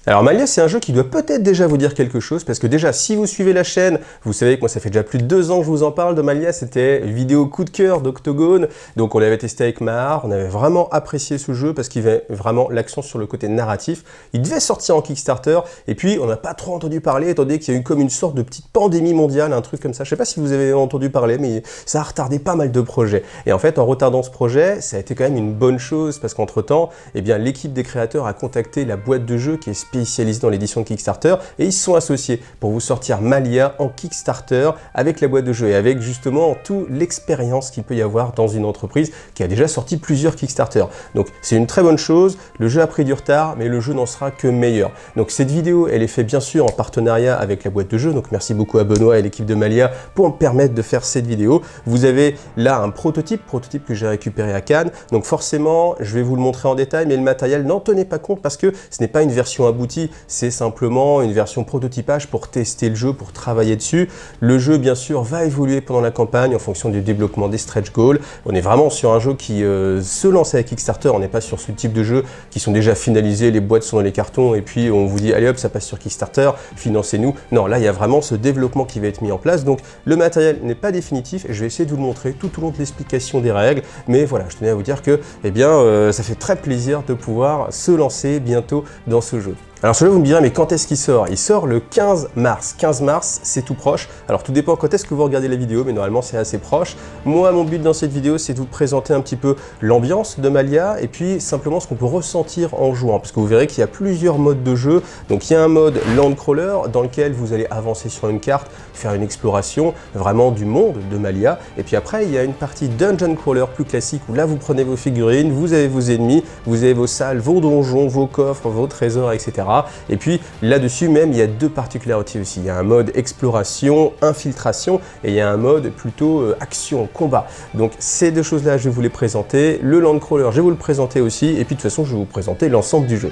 Alors Malia, c'est un jeu qui doit peut-être déjà vous dire quelque chose, parce que déjà, si vous suivez la chaîne, vous savez que moi, ça fait déjà plus de 2 ans que je vous en parle de Malia. C'était une vidéo coup de cœur d'Octogone. Donc on l'avait testé avec Mahar, on avait vraiment apprécié ce jeu, parce qu'il y avait vraiment l'accent sur le côté narratif. Il devait sortir en Kickstarter, et puis on n'a pas trop entendu parler, étant donné qu'il y a eu comme une sorte de petite pandémie mondiale, un truc comme ça. Je sais pas si vous avez entendu parler, mais ça a retardé pas mal de projets. Et en fait, en retardant ce projet, ça a été quand même une bonne chose, parce qu'entre-temps, eh bien, l'équipe des créateurs a contacté la boîte de jeu qui est spécialisée dans l'édition de Kickstarter, et ils se sont associés pour vous sortir Malia en Kickstarter avec la boîte de jeu et avec justement toute l'expérience qu'il peut y avoir dans une entreprise qui a déjà sorti plusieurs Kickstarter. Donc c'est une très bonne chose, le jeu a pris du retard, mais le jeu n'en sera que meilleur. Donc cette vidéo, elle est faite bien sûr en partenariat avec la boîte de jeu, donc merci beaucoup à Benoît et l'équipe de Malia pour me permettre de faire cette vidéo. Vous avez là un prototype que j'ai récupéré à Cannes, donc forcément je vais vous le montrer en détail, mais le matériel, n'en tenez pas compte parce que ce n'est pas une version aboutie, c'est simplement une version prototypage pour tester le jeu, pour travailler dessus. Le jeu bien sûr va évoluer pendant la campagne en fonction du développement des stretch goals. On est vraiment sur un jeu qui se lance avec Kickstarter, on n'est pas sur ce type de jeux qui sont déjà finalisés, les boîtes sont dans les cartons et puis on vous dit allez hop ça passe sur Kickstarter, financez-nous. Non, là il y a vraiment ce développement qui va être mis en place, donc le matériel n'est pas définitif et je vais essayer de vous le montrer tout au long de l'explication des règles, mais voilà, je tenais à vous dire que eh bien, ça fait très plaisir de pouvoir se lancer bientôt dans ce jeu. Alors celui-là, vous me direz, mais quand est-ce qu'il sort? Il sort le 15 mars. 15 mars, c'est tout proche. Alors tout dépend quand est-ce que vous regardez la vidéo, mais normalement c'est assez proche. Moi, mon but dans cette vidéo, c'est de vous présenter un petit peu l'ambiance de Malia et puis simplement ce qu'on peut ressentir en jouant. Parce que vous verrez qu'il y a plusieurs modes de jeu. Donc il y a un mode Landcrawler dans lequel vous allez avancer sur une carte, faire une exploration vraiment du monde de Malia. Et puis après, il y a une partie Dungeon Crawler plus classique où là, vous prenez vos figurines, vous avez vos ennemis, vous avez vos salles, vos donjons, vos coffres, vos trésors, etc. Et puis là-dessus même, il y a 2 particularités aussi. Il y a un mode exploration, infiltration, et il y a un mode plutôt action, combat. Donc ces 2 choses-là, je vais vous les présenter. Le Landcrawler, je vais vous le présenter aussi. Et puis de toute façon, je vais vous présenter l'ensemble du jeu.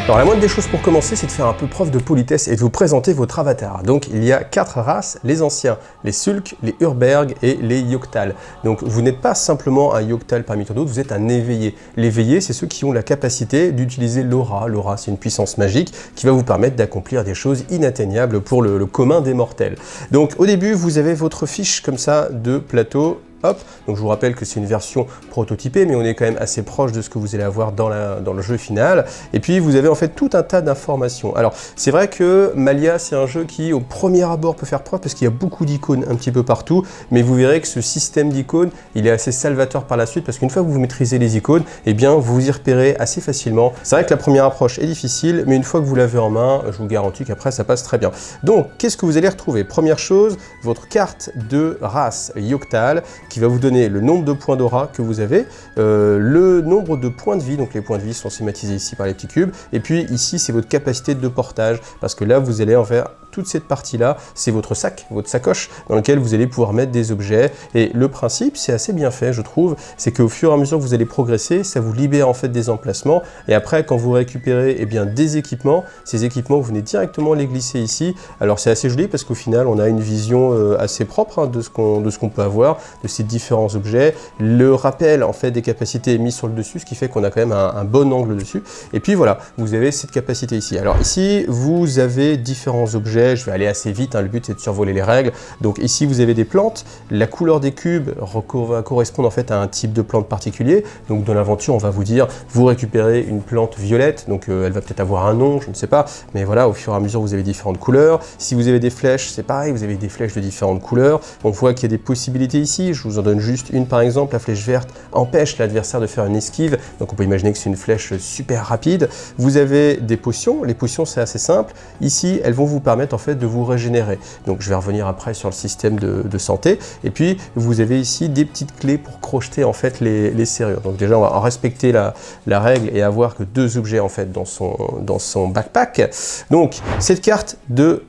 Alors la moindre des choses pour commencer, c'est de faire un peu preuve de politesse et de vous présenter votre avatar. Donc il y a 4 races, les anciens, les Sulks, les Urberg et les Yoctal. Donc vous n'êtes pas simplement un Yoctal parmi tant d'autres, vous êtes un éveillé. L'éveillé, c'est ceux qui ont la capacité d'utiliser l'aura. L'aura, c'est une puissance magique qui va vous permettre d'accomplir des choses inatteignables pour le commun des mortels. Donc au début, vous avez votre fiche comme ça de plateau. Hop, donc je vous rappelle que c'est une version prototypée, mais on est quand même assez proche de ce que vous allez avoir dans le jeu final. Et puis vous avez en fait tout un tas d'informations. Alors c'est vrai que Malia, c'est un jeu qui au premier abord peut faire preuve parce qu'il y a beaucoup d'icônes un petit peu partout, mais vous verrez que ce système d'icônes, il est assez salvateur par la suite parce qu'une fois que vous maîtrisez les icônes, eh bien vous y repérez assez facilement. C'est vrai que la première approche est difficile, mais une fois que vous l'avez en main, je vous garantis qu'après ça passe très bien. Donc qu'est-ce que vous allez retrouver? Première chose, votre carte de race Yoctal, qui va vous donner le nombre de points d'aura que vous avez, le nombre de points de vie, donc les points de vie sont schématisés ici par les petits cubes, et puis ici c'est votre capacité de portage, parce que là vous allez en faire toute cette partie-là, c'est votre sac, votre sacoche, dans lequel vous allez pouvoir mettre des objets, et le principe, c'est assez bien fait, je trouve, c'est qu'au fur et à mesure que vous allez progresser, ça vous libère en fait des emplacements, et après, quand vous récupérez eh bien, des équipements, ces équipements, vous venez directement les glisser ici, alors c'est assez joli, parce qu'au final, on a une vision assez propre hein, de ce qu'on peut avoir, de ces différents objets, le rappel en fait des capacités est mis sur le dessus, ce qui fait qu'on a quand même un bon angle dessus, et puis voilà, vous avez cette capacité ici. Alors ici, vous avez différents objets, je vais aller assez vite, hein, le but c'est de survoler les règles. Donc ici vous avez des plantes, la couleur des cubes va correspondre en fait à un type de plante particulier. Donc dans l'aventure on va vous dire, vous récupérez une plante violette, donc elle va peut-être avoir un nom, je ne sais pas, mais voilà, au fur et à mesure vous avez différentes couleurs. Si vous avez des flèches, c'est pareil, vous avez des flèches de différentes couleurs. On voit qu'il y a des possibilités ici, je vous en donne juste une par exemple, la flèche verte empêche l'adversaire de faire une esquive, donc on peut imaginer que c'est une flèche super rapide. Vous avez des potions, les potions c'est assez simple, ici elles vont vous permettre en fait de vous régénérer. Donc je vais revenir après sur le système de santé. Et puis vous avez ici des petites clés pour crocheter en fait les serrures. Donc déjà on va respecter la règle et avoir que 2 objets en fait dans son backpack. Donc cette carte de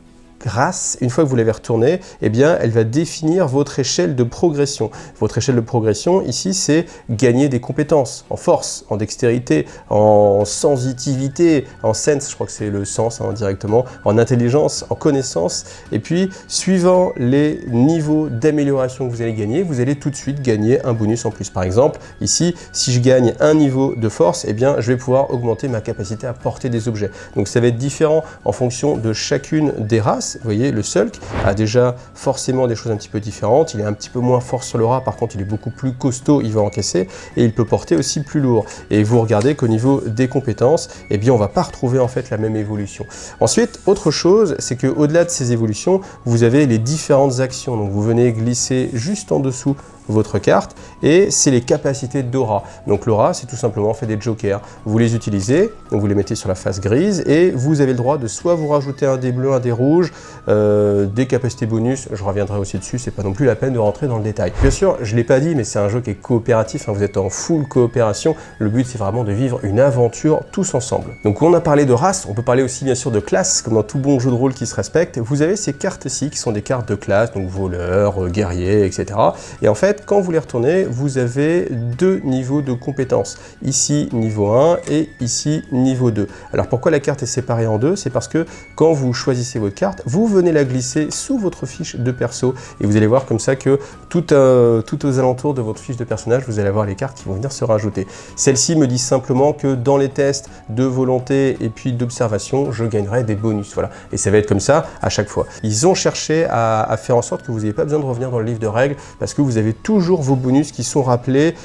race, une fois que vous l'avez retournée, eh bien, elle va définir votre échelle de progression. Votre échelle de progression, ici, c'est gagner des compétences en force, en dextérité, en sensitivité, en sense, je crois que c'est le sens directement, en intelligence, en connaissance. Et puis, suivant les niveaux d'amélioration que vous allez gagner, vous allez tout de suite gagner un bonus en plus. Par exemple, ici, si je gagne un niveau de force, eh bien, je vais pouvoir augmenter ma capacité à porter des objets. Donc, ça va être différent en fonction de chacune des races. Vous voyez, le Sulk a déjà forcément des choses un petit peu différentes. Il est un petit peu moins fort sur le rat, par contre, il est beaucoup plus costaud, il va encaisser et il peut porter aussi plus lourd. Et vous regardez qu'au niveau des compétences, eh bien, on va pas retrouver en fait la même évolution. Ensuite, autre chose, c'est que au-delà de ces évolutions, vous avez les différentes actions. Donc, vous venez glisser juste en dessous votre carte et c'est les capacités d'aura. Donc l'aura, c'est tout simplement fait des jokers. Vous les utilisez, donc vous les mettez sur la face grise et vous avez le droit de soit vous rajouter un dé bleu, un dé rouge, des capacités bonus, je reviendrai aussi dessus, c'est pas non plus la peine de rentrer dans le détail. Bien sûr, je l'ai pas dit, mais c'est un jeu qui est coopératif, vous êtes en full coopération, le but c'est vraiment de vivre une aventure tous ensemble. Donc on a parlé de race, on peut parler aussi bien sûr de classe, comme dans tout bon jeu de rôle qui se respecte. Vous avez ces cartes-ci qui sont des cartes de classe, donc voleur, guerrier, etc. Et en fait, quand vous les retournez, vous avez deux niveaux de compétences. Ici, niveau 1 et ici, niveau 2. Alors pourquoi la carte est séparée en deux? C'est parce que quand vous choisissez votre carte, vous venez la glisser sous votre fiche de perso et vous allez voir comme ça que tout aux alentours de votre fiche de personnage, vous allez avoir les cartes qui vont venir se rajouter. Celle-ci me dit simplement que dans les tests de volonté et puis d'observation, je gagnerai des bonus. Voilà. Et ça va être comme ça à chaque fois. Ils ont cherché à faire en sorte que vous n'ayez pas besoin de revenir dans le livre de règles parce que vous avez toujours vos bonus qui sont rappelés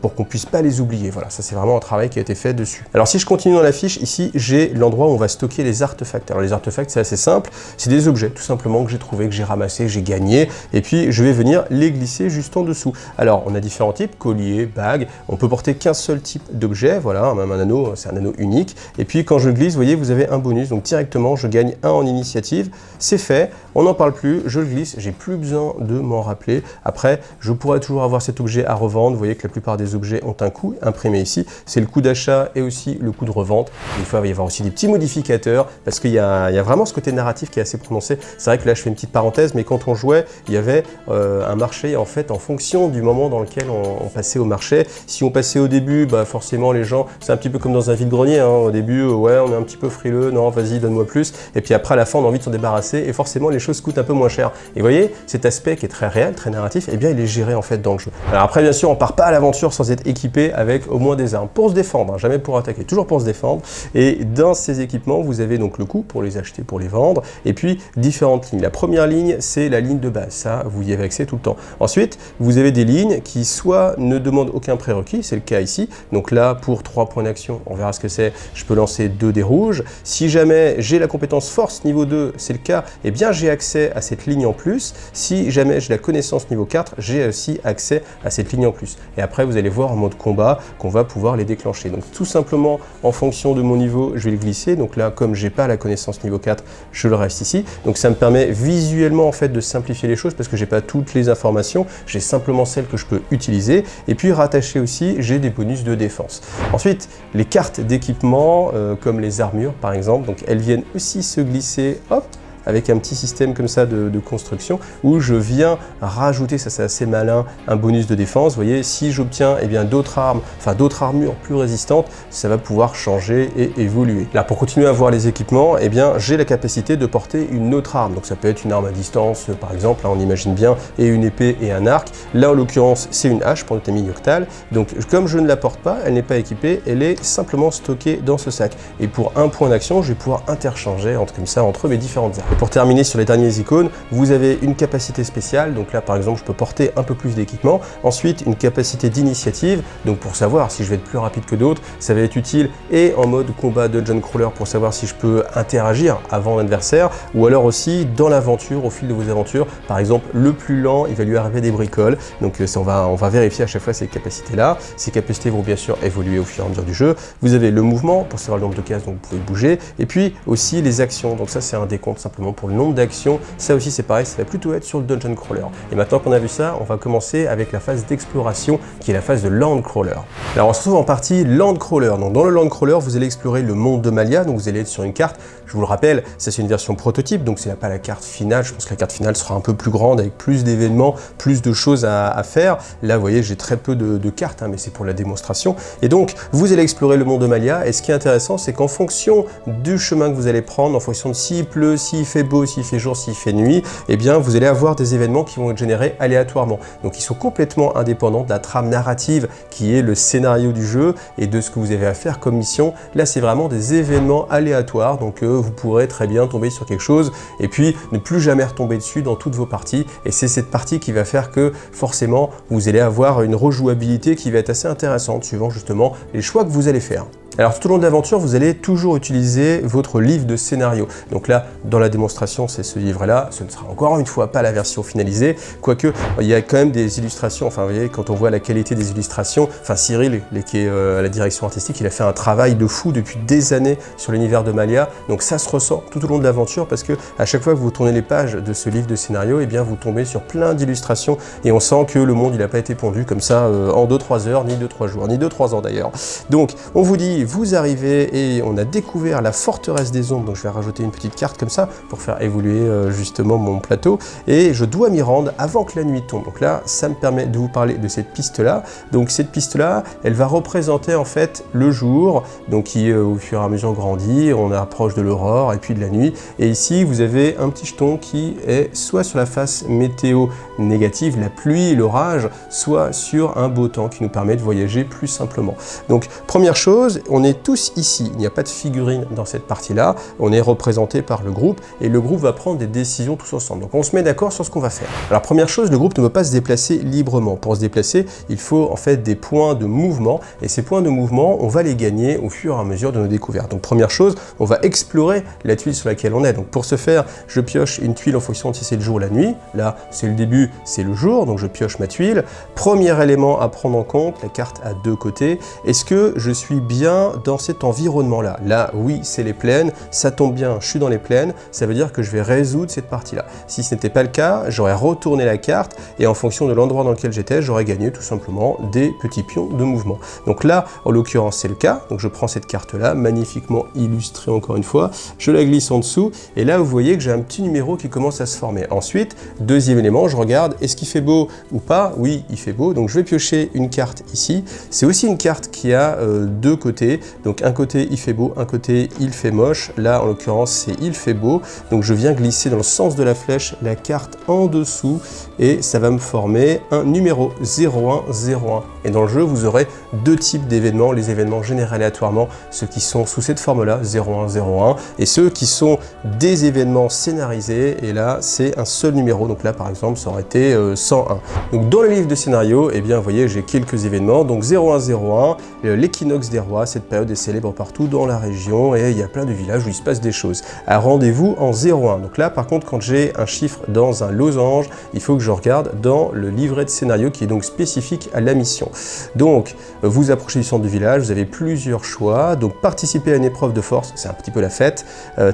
pour qu'on puisse pas les oublier. Voilà, ça c'est vraiment un travail qui a été fait dessus. Alors si je continue dans la fiche, ici j'ai l'endroit où on va stocker les artefacts. Alors les artefacts c'est assez simple, c'est des objets tout simplement que j'ai trouvé, que j'ai ramassé, que j'ai gagné et puis je vais venir les glisser juste en dessous. Alors on a différents types, collier, bague, on peut porter qu'un seul type d'objet, voilà, même un anneau, c'est un anneau unique et puis quand je glisse, vous voyez, vous avez un bonus, donc directement je gagne un en initiative, c'est fait, on n'en parle plus, je le glisse, j'ai plus besoin de m'en rappeler. Après, je pourrais toujours avoir cet objet à revendre. Vous voyez que la plupart des objets ont un coût imprimé ici. C'est le coût d'achat et aussi le coût de revente. Des fois, il va y avoir aussi des petits modificateurs parce qu'il y a vraiment ce côté narratif qui est assez prononcé. C'est vrai que là, je fais une petite parenthèse, mais quand on jouait, il y avait un marché en fait en fonction du moment dans lequel on passait au marché. Si on passait au début, bah forcément les gens, c'est un petit peu comme dans un vide-grenier. Hein. Au début, ouais, on est un petit peu frileux, non, vas-y, donne-moi plus. Et puis après, à la fin, on a envie de s'en débarrasser et forcément, les choses coûtent un peu moins cher. Et vous voyez, cet aspect qui est très réel, très narratif, eh bien, il est géré en fait dans le jeu. Alors après, bien sûr, on part pas à l'aventure sans être équipé avec au moins des armes pour se défendre, hein, jamais pour attaquer, toujours pour se défendre. Et dans ces équipements, vous avez donc le coût pour les acheter, pour les vendre, et puis différentes lignes. La première ligne, c'est la ligne de base, ça, vous y avez accès tout le temps. Ensuite, vous avez des lignes qui soit ne demandent aucun prérequis, c'est le cas ici. Donc là, pour 3 points d'action, on verra ce que c'est, je peux lancer 2 dés rouges. Si jamais j'ai la compétence force niveau 2, c'est le cas, eh bien j'ai accès à cette ligne en plus. Si jamais j'ai la connaissance niveau 4, j'ai aussi accès à cette ligne en plus. Et après, vous allez voir en mode combat qu'on va pouvoir les déclencher. Donc tout simplement, en fonction de mon niveau, je vais le glisser. Donc là, comme j'ai pas la connaissance niveau 4, je le reste ici. Donc ça me permet visuellement en fait de simplifier les choses parce que j'ai pas toutes les informations, j'ai simplement celles que je peux utiliser. Et puis rattaché aussi, j'ai des bonus de défense. Ensuite, les cartes d'équipement, comme les armures par exemple, donc elles viennent aussi se glisser, hop, avec un petit système comme ça de construction où je viens rajouter, ça c'est assez malin, un bonus de défense. Vous voyez, si j'obtiens eh bien d'autres armes, enfin d'autres armures plus résistantes, ça va pouvoir changer et évoluer. Là, pour continuer à voir les équipements, eh bien j'ai la capacité de porter une autre arme. Donc ça peut être une arme à distance, par exemple, là on imagine bien, et une épée et un arc. Là en l'occurrence, c'est une hache pour notre ami Yoctal. Donc comme je ne la porte pas, elle n'est pas équipée, elle est simplement stockée dans ce sac. Et pour un point d'action, je vais pouvoir interchanger entre mes différentes armes. Pour terminer sur les dernières icônes, vous avez une capacité spéciale, donc là par exemple je peux porter un peu plus d'équipement, ensuite une capacité d'initiative, donc pour savoir si je vais être plus rapide que d'autres, ça va être utile et en mode combat dungeon crawler pour savoir si je peux interagir avant l'adversaire, ou alors aussi dans l'aventure, au fil de vos aventures, par exemple le plus lent, il va lui arriver des bricoles, donc ça, on va vérifier à chaque fois ces capacités là, ces capacités vont bien sûr évoluer au fur et à mesure du jeu, vous avez le mouvement pour savoir le nombre de cases dont vous pouvez bouger, et puis aussi les actions, donc ça c'est un décompte simplement simplement pour le nombre d'actions. Ça aussi c'est pareil, ça va plutôt être sur le dungeon crawler. Et maintenant qu'on a vu ça, on va commencer avec la phase d'exploration qui est la phase de land crawler. Alors on se retrouve en partie land crawler. Donc dans le land crawler, vous allez explorer le monde de Malia, donc vous allez être sur une carte. Je vous le rappelle, ça c'est une version prototype, donc c'est pas la carte finale. Je pense que la carte finale sera un peu plus grande avec plus d'événements, plus de choses à faire. Là vous voyez, j'ai très peu de cartes, mais c'est pour la démonstration. Et donc vous allez explorer le monde de Malia, et ce qui est intéressant, c'est qu'en fonction du chemin que vous allez prendre, en fonction de s'il pleut, s'il fait beau, s'il fait jour, s'il fait nuit, eh bien vous allez avoir des événements qui vont être générés aléatoirement. Donc ils sont complètement indépendants de la trame narrative qui est le scénario du jeu et de ce que vous avez à faire comme mission. Là c'est vraiment des événements aléatoires, donc vous pourrez très bien tomber sur quelque chose et puis ne plus jamais retomber dessus dans toutes vos parties, et c'est cette partie qui va faire que forcément vous allez avoir une rejouabilité qui va être assez intéressante suivant justement les choix que vous allez faire. Alors tout au long de l'aventure, vous allez toujours utiliser votre livre de scénario. Donc là, dans la démonstration, c'est ce livre-là. Ce ne sera encore une fois pas la version finalisée, quoique il y a quand même des illustrations. Enfin, vous voyez, quand on voit la qualité des illustrations, enfin Cyril, qui est à la direction artistique, il a fait un travail de fou depuis des années sur l'univers de Malia. Donc ça se ressent tout au long de l'aventure parce que à chaque fois que vous tournez les pages de ce livre de scénario, eh bien vous tombez sur plein d'illustrations et on sent que le monde il n'a pas été pondu comme ça en 2-3 heures, ni 2-3 jours, ni 2-3 ans d'ailleurs. Donc on vous dit, vous arrivez et on a découvert la forteresse des ombres, donc je vais rajouter une petite carte comme ça pour faire évoluer justement mon plateau, et je dois m'y rendre avant que la nuit tombe. Donc là, ça me permet de vous parler de cette piste-là. Donc cette piste-là, elle va représenter en fait le jour, donc qui au fur et à mesure grandit, on approche de l'aurore et puis de la nuit. Et ici, vous avez un petit jeton qui est soit sur la face météo négative, la pluie, l'orage, soit sur un beau temps qui nous permet de voyager plus simplement. Donc première chose, on est tous ici, il n'y a pas de figurine dans cette partie-là, on est représenté par le groupe et le groupe va prendre des décisions tous ensemble. Donc on se met d'accord sur ce qu'on va faire. Alors première chose, le groupe ne peut pas se déplacer librement. Pour se déplacer, il faut en fait des points de mouvement, et ces points de mouvement, on va les gagner au fur et à mesure de nos découvertes. Donc première chose, on va explorer la tuile sur laquelle on est. Donc pour ce faire, je pioche une tuile en fonction de si c'est le jour ou la nuit. Là, c'est le début, c'est le jour, donc je pioche ma tuile. Premier élément à prendre en compte, la carte a deux côtés. Est-ce que je suis bien dans cet environnement-là? Là, oui, c'est les plaines, ça tombe bien, je suis dans les plaines, ça veut dire que je vais résoudre cette partie-là. Si ce n'était pas le cas, j'aurais retourné la carte et en fonction de l'endroit dans lequel j'étais, j'aurais gagné tout simplement des petits pions de mouvement. Donc là, en l'occurrence, c'est le cas. Donc je prends cette carte-là, magnifiquement illustrée encore une fois, je la glisse en dessous et là, vous voyez que j'ai un petit numéro qui commence à se former. Ensuite, deuxième élément, je regarde, est-ce qu'il fait beau ou pas? Oui, il fait beau, donc je vais piocher une carte ici. C'est aussi une carte qui a deux côtés. Donc un côté il fait beau, un côté il fait moche. Là en l'occurrence c'est il fait beau. Donc je viens glisser dans le sens de la flèche la carte en dessous et ça va me former un numéro 0101. Et dans le jeu vous aurez deux types d'événements, les événements générés aléatoirement, ceux qui sont sous cette forme là 0101 et ceux qui sont des événements scénarisés, et là c'est un seul numéro. Donc là par exemple ça aurait été 101. Donc dans le livre de scénario, eh bien vous voyez j'ai quelques événements. Donc 0101, l'équinoxe des rois, cette période est célèbre partout dans la région et il y a plein de villages où il se passe des choses. À rendez-vous en 01. Donc là par contre quand j'ai un chiffre dans un losange, il faut que je regarde dans le livret de scénario qui est donc spécifique à la mission. Donc vous approchez du centre du village, vous avez plusieurs choix. Donc participer à une épreuve de force, c'est un petit peu la fête.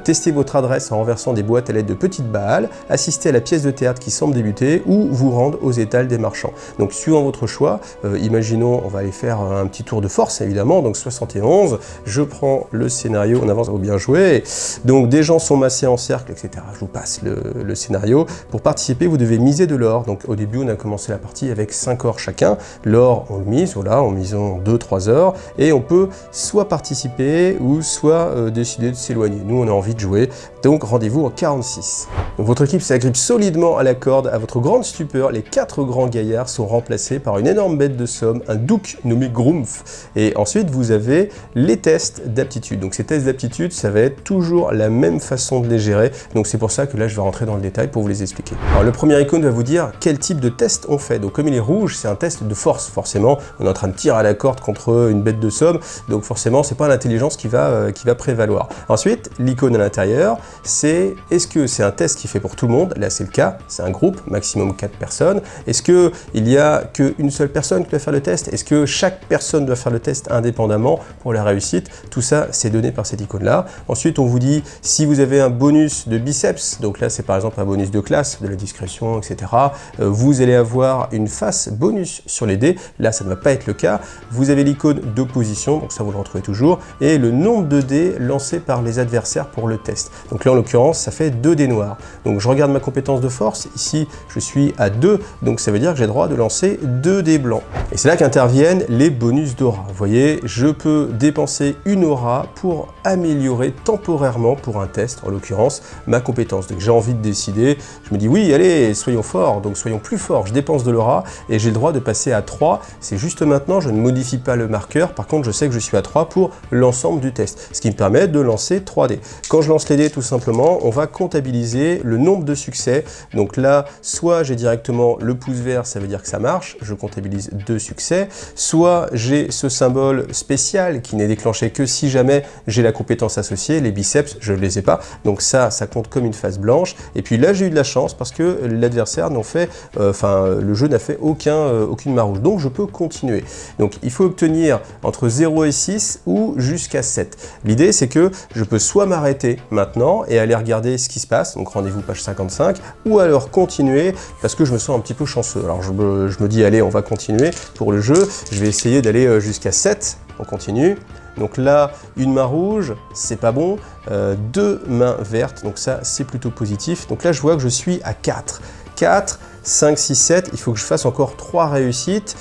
Tester votre adresse en renversant des boîtes à l'aide de petites balles. Assister à la pièce de théâtre qui semble débuter ou vous rendre aux étals des marchands. Donc suivant votre choix, imaginons on va aller faire un petit tour de force évidemment, donc 71, je prends le scénario, on avance, bien joué. Donc des gens sont massés en cercle, etc. Je vous passe le scénario. Pour participer, vous devez miser de l'or. Donc au début, on a commencé la partie avec 5 or chacun. L'or, on le mise, voilà, en misant 2-3 heures. Et on peut soit participer ou soit décider de s'éloigner. Nous, on a envie de jouer. Donc rendez-vous en 46. Donc, votre équipe s'agrippe solidement à la corde. À votre grande stupeur, les 4 grands gaillards sont remplacés par une énorme bête de somme, un douk nommé Grumpf. Et ensuite, vous avez les tests d'aptitude. Donc ces tests d'aptitude, ça va être toujours la même façon de les gérer. Donc c'est pour ça que là, je vais rentrer dans le détail pour vous les expliquer. Alors le premier icône va vous dire quel type de test on fait. Donc comme il est rouge, c'est un test de force. Forcément, on est en train de tirer à la corde contre une bête de somme. Donc forcément, c'est pas l'intelligence qui va prévaloir. Ensuite, l'icône à l'intérieur, c'est est-ce que c'est un test qui fait pour tout le monde? Là, c'est le cas. C'est un groupe, maximum 4 personnes. Est-ce qu'il y a qu'une seule personne qui doit faire le test? Est-ce que chaque personne doit faire le test indépendamment? pour la réussite. Tout ça, c'est donné par cette icône-là. Ensuite, on vous dit si vous avez un bonus de biceps, donc là, c'est par exemple un bonus de classe, de la discrétion, etc. Vous allez avoir une face bonus sur les dés. Là, ça ne va pas être le cas. Vous avez l'icône d'opposition, donc ça, vous le retrouvez toujours, et le nombre de dés lancés par les adversaires pour le test. Donc là, en l'occurrence, ça fait 2 dés noirs. Donc je regarde ma compétence de force. Ici, je suis à 2, donc ça veut dire que j'ai le droit de lancer 2 dés blancs. Et c'est là qu'interviennent les bonus d'aura. Vous voyez, je peux dépenser une aura pour améliorer temporairement pour un test, en l'occurrence, ma compétence. Donc j'ai envie de décider, je me dis oui, allez, soyons forts, donc soyons plus forts. Je dépense de l'aura et j'ai le droit de passer à 3. C'est juste maintenant, je ne modifie pas le marqueur. Par contre, je sais que je suis à 3 pour l'ensemble du test, ce qui me permet de lancer 3 dés. Quand je lance les dés, tout simplement, on va comptabiliser le nombre de succès. Donc là, soit j'ai directement le pouce vert, ça veut dire que ça marche, je comptabilise 2 succès, soit j'ai ce symbole spécial qui n'est déclenché que si jamais j'ai la compétence associée, les biceps, je ne les ai pas, donc ça compte comme une face blanche. Et puis là, j'ai eu de la chance parce que l'adversaire n'en fait, le jeu n'a fait aucune main rouge, donc je peux continuer. Donc il faut obtenir entre 0 et 6 ou jusqu'à 7. L'idée, c'est que je peux soit m'arrêter maintenant et aller regarder ce qui se passe, donc rendez-vous page 55, ou alors continuer parce que je me sens un petit peu chanceux. Alors je me dis, allez, on va continuer pour le jeu, je vais essayer d'aller jusqu'à 7, on continue. Donc là, une main rouge, c'est pas bon, 2 mains vertes, donc ça, c'est plutôt positif. Donc là, je vois que je suis à 4. 4, 5, 6, 7, il faut que je fasse encore 3 réussites.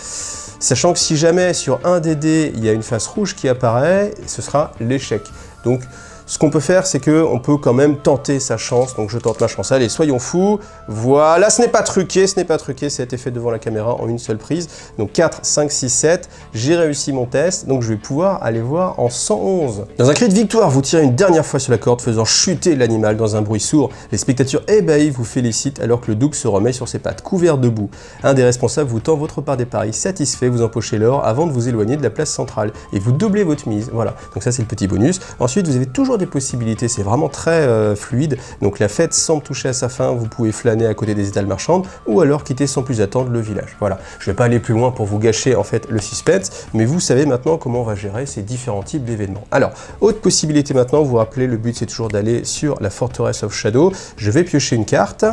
Sachant que si jamais sur un des dés, il y a une face rouge qui apparaît, ce sera l'échec. Donc, ce qu'on peut faire, c'est qu'on peut quand même tenter sa chance. Donc je tente ma chance. Allez, soyons fous. Voilà, ce n'est pas truqué, ça a été fait devant la caméra en une seule prise. Donc 4, 5, 6, 7, j'ai réussi mon test. Donc je vais pouvoir aller voir en 111. Dans un cri de victoire, vous tirez une dernière fois sur la corde, faisant chuter l'animal dans un bruit sourd. Les spectateurs ébahis vous félicitent alors que le double se remet sur ses pattes, couvert de boue. Un des responsables vous tend votre part des paris. Satisfait, vous empochez l'or avant de vous éloigner de la place centrale. Et vous doublez votre mise. Voilà, donc ça c'est le petit bonus. Ensuite, vous avez toujours des possibilités, c'est vraiment très fluide. Donc la fête semble toucher à sa fin, vous pouvez flâner à côté des étals marchandes ou alors quitter sans plus attendre le village. Voilà, je ne vais pas aller plus loin pour vous gâcher en fait le suspense, mais vous savez maintenant comment on va gérer ces différents types d'événements. Alors, autre possibilité maintenant, vous vous rappelez, le but c'est toujours d'aller sur la Fortress of Shadow. Je vais piocher une carte.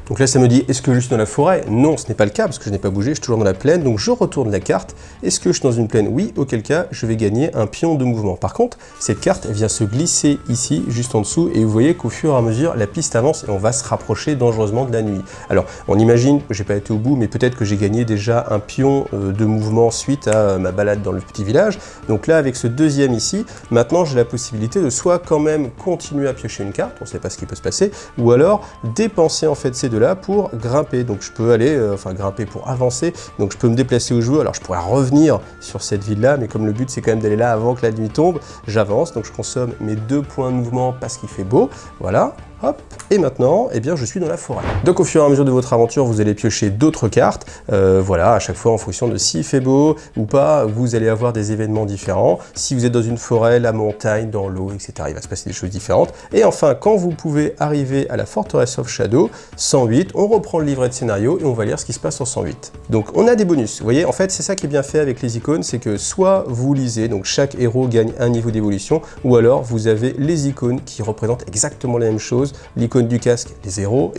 Donc là ça me dit, est-ce que je suis dans la forêt? Non, ce n'est pas le cas parce que je n'ai pas bougé, je suis toujours dans la plaine, donc je retourne la carte. Est-ce que je suis dans une plaine? Oui, auquel cas je vais gagner un pion de mouvement. Par contre, cette carte vient se glisser ici, juste en dessous, et vous voyez qu'au fur et à mesure, la piste avance et on va se rapprocher dangereusement de la nuit. Alors, on imagine, j'ai pas été au bout, mais peut-être que j'ai gagné déjà un pion de mouvement suite à ma balade dans le petit village. Donc là, avec ce deuxième ici, maintenant j'ai la possibilité de soit quand même continuer à piocher une carte, on ne sait pas ce qui peut se passer, ou alors dépenser en fait ces deux-là pour grimper. Donc je peux aller, grimper pour avancer, donc je peux me déplacer au jeu. Alors je pourrais revenir sur cette ville-là, mais comme le but c'est quand même d'aller là avant que la nuit tombe, j'avance, donc je consomme mes 2 points de mouvement parce qu'il fait beau, voilà. Hop, et maintenant, eh bien, je suis dans la forêt. Donc au fur et à mesure de votre aventure, vous allez piocher d'autres cartes. Voilà, à chaque fois en fonction de s'il fait beau ou pas, vous allez avoir des événements différents. Si vous êtes dans une forêt, la montagne, dans l'eau, etc., il va se passer des choses différentes. Et enfin, quand vous pouvez arriver à la Fortress of Shadow, 108, on reprend le livret de scénario et on va lire ce qui se passe en 108. Donc on a des bonus. Vous voyez, en fait, c'est ça qui est bien fait avec les icônes, c'est que soit vous lisez, donc chaque héros gagne un niveau d'évolution, ou alors vous avez les icônes qui représentent exactement la même chose. L'icône du casque, les héros,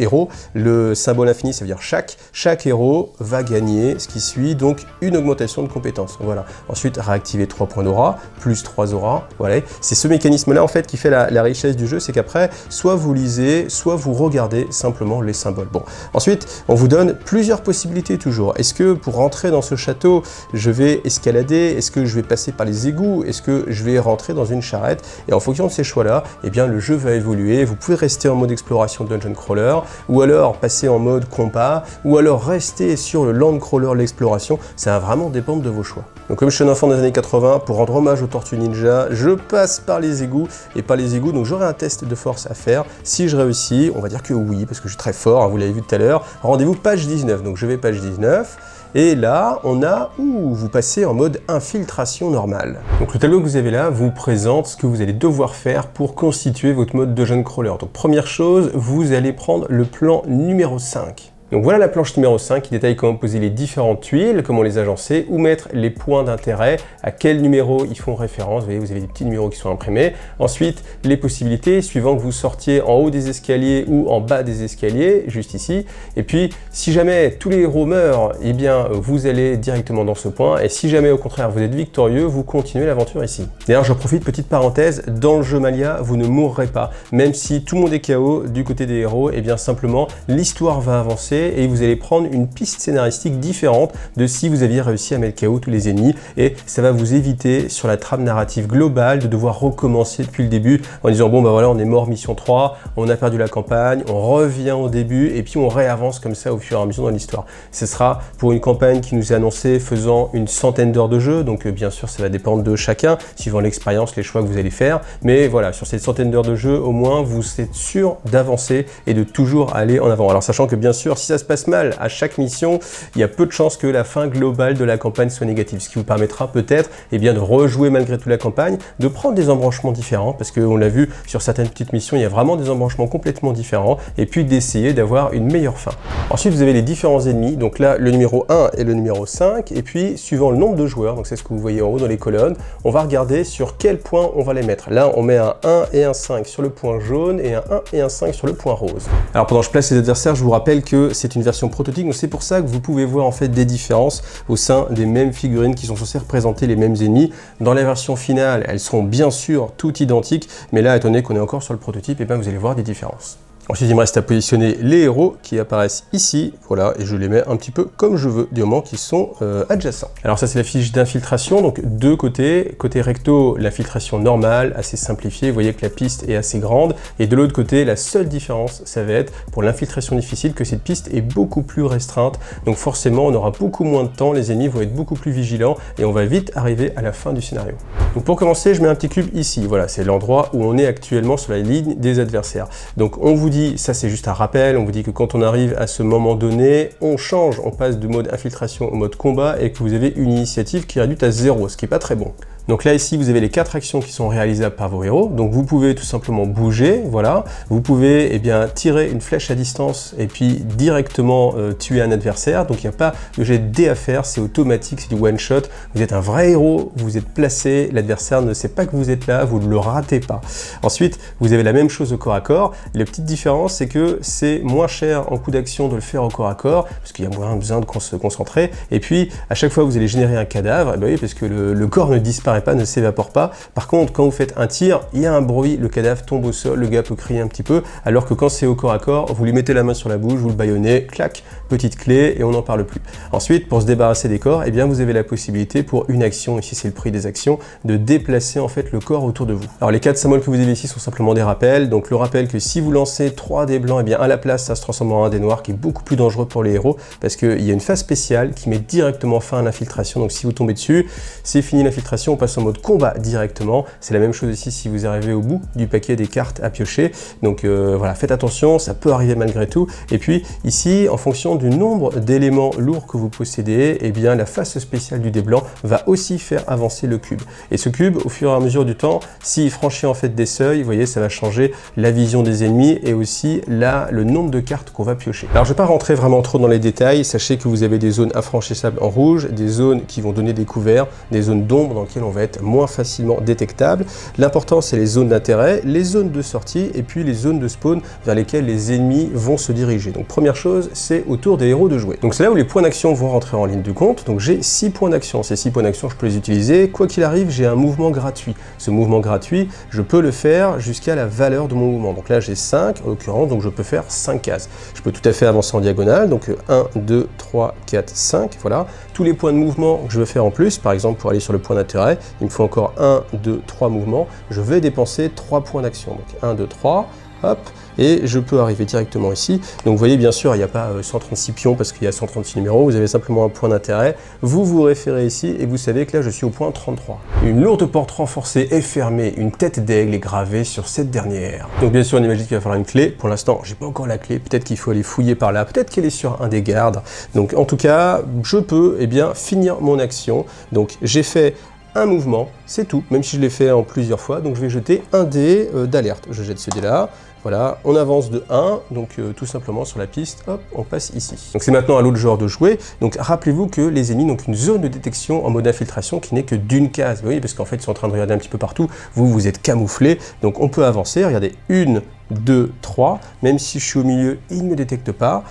le symbole infini, ça veut dire chaque héros va gagner ce qui suit, donc une augmentation de compétences. Voilà. Ensuite, réactiver 3 points d'aura, plus 3 auras. Voilà. C'est ce mécanisme-là en fait qui fait la richesse du jeu, c'est qu'après, soit vous lisez, soit vous regardez simplement les symboles. Bon. Ensuite, on vous donne plusieurs possibilités toujours. Est-ce que pour rentrer dans ce château, je vais escalader? Est-ce que je vais passer par les égouts? Est-ce que je vais rentrer dans une charrette? Et en fonction de ces choix-là, eh bien, le jeu va évoluer. Vous pouvez rester en mode exploration dungeon crawler, ou alors passer en mode combat, ou alors rester sur le land crawler l'exploration. Ça va vraiment dépendre de vos choix. Donc comme je suis un enfant des années 80, pour rendre hommage aux Tortues Ninja, je passe par les égouts, et par les égouts, donc j'aurai un test de force à faire. Si je réussis, on va dire que oui, parce que je suis très fort, hein, vous l'avez vu tout à l'heure. Rendez-vous page 19, donc je vais page 19. Et là, on a, vous passez en mode infiltration normale. Donc le tableau que vous avez là vous présente ce que vous allez devoir faire pour constituer votre mode dungeon crawler. Donc première chose, vous allez prendre le plan numéro 5. Donc voilà la planche numéro 5 qui détaille comment poser les différentes tuiles, comment les agencer, où mettre les points d'intérêt, à quel numéro ils font référence. Vous voyez, vous avez des petits numéros qui sont imprimés. Ensuite, les possibilités, suivant que vous sortiez en haut des escaliers ou en bas des escaliers, juste ici. Et puis, si jamais tous les héros meurent, eh bien, vous allez directement dans ce point. Et si jamais, au contraire, vous êtes victorieux, vous continuez l'aventure ici. D'ailleurs, j'en profite, petite parenthèse, dans le jeu Malia, vous ne mourrez pas. Même si tout le monde est KO du côté des héros, eh bien, simplement, l'histoire va avancer et vous allez prendre une piste scénaristique différente de si vous aviez réussi à mettre KO tous les ennemis, et ça va vous éviter sur la trame narrative globale de devoir recommencer depuis le début en disant bon bah voilà, on est mort mission 3, on a perdu la campagne, on revient au début et puis on réavance comme ça au fur et à mesure dans l'histoire. Ce sera pour une campagne qui nous est annoncée faisant une centaine d'heures de jeu, donc bien sûr ça va dépendre de chacun suivant l'expérience, les choix que vous allez faire, mais voilà, sur cette centaine d'heures de jeu au moins vous êtes sûr d'avancer et de toujours aller en avant. Alors sachant que bien sûr, si ça se passe mal à chaque mission, il y a peu de chances que la fin globale de la campagne soit négative, ce qui vous permettra peut-être de rejouer malgré tout la campagne, de prendre des embranchements différents, parce qu'on l'a vu sur certaines petites missions, il y a vraiment des embranchements complètement différents, et puis d'essayer d'avoir une meilleure fin. Ensuite, vous avez les différents ennemis, donc là, le numéro 1 et le numéro 5, et puis suivant le nombre de joueurs, donc c'est ce que vous voyez en haut dans les colonnes, on va regarder sur quel point on va les mettre. Là, on met un 1 et un 5 sur le point jaune, et un 1 et un 5 sur le point rose. Alors pendant que je place les adversaires, je vous rappelle que c'est une version prototype, donc c'est pour ça que vous pouvez voir en fait des différences au sein des mêmes figurines qui sont censées représenter les mêmes ennemis. Dans la version finale, elles seront bien sûr toutes identiques, mais là, étant donné qu'on est encore sur le prototype, et bien vous allez voir des différences. Ensuite, il me reste à positionner les héros qui apparaissent ici, voilà, et je les mets un petit peu comme je veux, du moment qu'ils sont adjacents. Alors ça, c'est la fiche d'infiltration, donc deux côtés. Côté recto, l'infiltration normale, assez simplifiée, vous voyez que la piste est assez grande, et de l'autre côté, la seule différence, ça va être pour l'infiltration difficile, que cette piste est beaucoup plus restreinte, donc forcément, on aura beaucoup moins de temps, les ennemis vont être beaucoup plus vigilants, et on va vite arriver à la fin du scénario. Donc pour commencer, je mets un petit cube ici, voilà, c'est l'endroit où on est actuellement sur la ligne des adversaires. Donc on vous dit, ça c'est juste un rappel, on vous dit que quand on arrive à ce moment donné, on change, on passe de mode infiltration au mode combat et que vous avez une initiative qui est réduite à 0, ce qui n'est pas très bon. Donc là, ici, vous avez les 4 actions qui sont réalisables par vos héros. Donc vous pouvez tout simplement bouger, voilà. Vous pouvez tirer une flèche à distance et puis directement tuer un adversaire. Donc il n'y a pas de jet de dés à faire, c'est automatique, c'est du one shot. Vous êtes un vrai héros, vous êtes placé, l'adversaire ne sait pas que vous êtes là, vous ne le ratez pas. Ensuite, vous avez la même chose au corps à corps. La petite différence, c'est que c'est moins cher en coup d'action de le faire au corps à corps, parce qu'il y a moins besoin de se concentrer. Et puis, à chaque fois, vous allez générer un cadavre, oui, parce que le corps ne disparaît pas, ne s'évapore pas. Par contre, quand vous faites un tir, il y a un bruit, le cadavre tombe au sol, le gars peut crier un petit peu, alors que quand c'est au corps à corps, vous lui mettez la main sur la bouche, vous le bâillonnez, clac, petite clé, et on n'en parle plus. Ensuite, pour se débarrasser des corps, eh bien, vous avez la possibilité pour une action, ici c'est le prix des actions, de déplacer en fait le corps autour de vous. Alors les 4 symboles que vous avez ici sont simplement des rappels, donc le rappel que si vous lancez 3 dés blancs, eh bien à la place, ça se transforme en un dé noir, qui est beaucoup plus dangereux pour les héros, parce qu'il y a une phase spéciale qui met directement fin à l'infiltration, donc si vous tombez dessus, c'est fini l'infiltration, on passe en mode combat directement. C'est la même chose ici si vous arrivez au bout du paquet des cartes à piocher. Donc voilà, faites attention, ça peut arriver malgré tout. Et puis ici, en fonction du nombre d'éléments lourds que vous possédez, eh bien la face spéciale du dé blanc va aussi faire avancer le cube. Et ce cube, au fur et à mesure du temps, s'il franchit en fait des seuils, vous voyez, ça va changer la vision des ennemis et aussi le nombre de cartes qu'on va piocher. Alors je ne vais pas rentrer vraiment trop dans les détails. Sachez que vous avez des zones infranchissables en rouge, des zones qui vont donner des couverts, des zones d'ombre dans lesquelles on va être moins facilement détectable. L'important, c'est les zones d'intérêt, les zones de sortie et puis les zones de spawn vers lesquelles les ennemis vont se diriger. Donc première chose, c'est autour des héros de jouer. Donc c'est là où les points d'action vont rentrer en ligne de compte. Donc j'ai 6 points d'action. Ces 6 points d'action, je peux les utiliser. Quoi qu'il arrive, j'ai un mouvement gratuit. Ce mouvement gratuit, je peux le faire jusqu'à la valeur de mon mouvement. Donc là, j'ai 5 en l'occurrence, donc je peux faire 5 cases. Je peux tout à fait avancer en diagonale. Donc 1, 2, 3, 4, 5. Voilà. Tous les points de mouvement que je veux faire en plus, par exemple pour aller sur le point d'intérêt, il me faut encore 1, 2, 3 mouvements, je vais dépenser 3 points d'action. Donc 1, 2, 3, hop, et je peux arriver directement ici. Donc vous voyez, bien sûr, il n'y a pas 136 pions parce qu'il y a 136 numéros, vous avez simplement un point d'intérêt, vous vous référez ici et vous savez que là je suis au point 33. Une lourde porte renforcée est fermée, une tête d'aigle est gravée sur cette dernière. Donc bien sûr, on imagine qu'il va falloir une clé. Pour l'instant, j'ai pas encore la clé, peut-être qu'il faut aller fouiller par là, peut-être qu'elle est sur un des gardes. Donc en tout cas, je peux finir mon action. Donc j'ai fait un mouvement, c'est tout, même si je l'ai fait en plusieurs fois. Donc je vais jeter un dé d'alerte. Je jette ce dé là. Voilà, on avance de 1, donc tout simplement sur la piste, hop, on passe ici. Donc c'est maintenant à l'autre joueur de jouer. Donc rappelez-vous que les ennemis n'ont qu'une zone de détection en mode infiltration qui n'est que d'une case. Vous voyez, parce qu'en fait ils sont en train de regarder un petit peu partout, vous êtes camouflé, donc on peut avancer. Regardez, 1, 2, 3, même si je suis au milieu, il ne me détecte pas.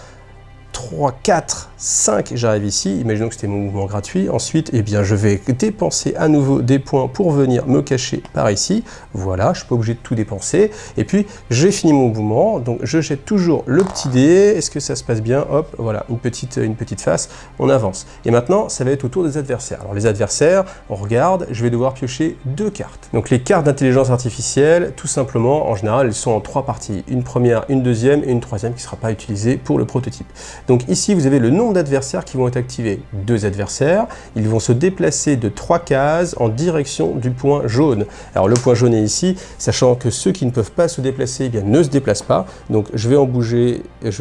3, 4, 5, j'arrive ici, imaginons que c'était mon mouvement gratuit. Ensuite, eh bien, je vais dépenser à nouveau des points pour venir me cacher par ici. Voilà, je ne suis pas obligé de tout dépenser. Et puis, j'ai fini mon mouvement, donc je jette toujours le petit dé. Est-ce que ça se passe bien? Hop, voilà, une petite face, on avance. Et maintenant, ça va être au tour des adversaires. Alors, les adversaires, on regarde, je vais devoir piocher 2 cartes. Donc, les cartes d'intelligence artificielle, tout simplement, en général, elles sont en 3 parties. Une première, une deuxième et une troisième qui ne sera pas utilisée pour le prototype. Donc ici, vous avez le nombre d'adversaires qui vont être activés. 2 adversaires, ils vont se déplacer de 3 cases en direction du point jaune. Alors le point jaune est ici, sachant que ceux qui ne peuvent pas se déplacer, eh bien, ne se déplacent pas. Donc je vais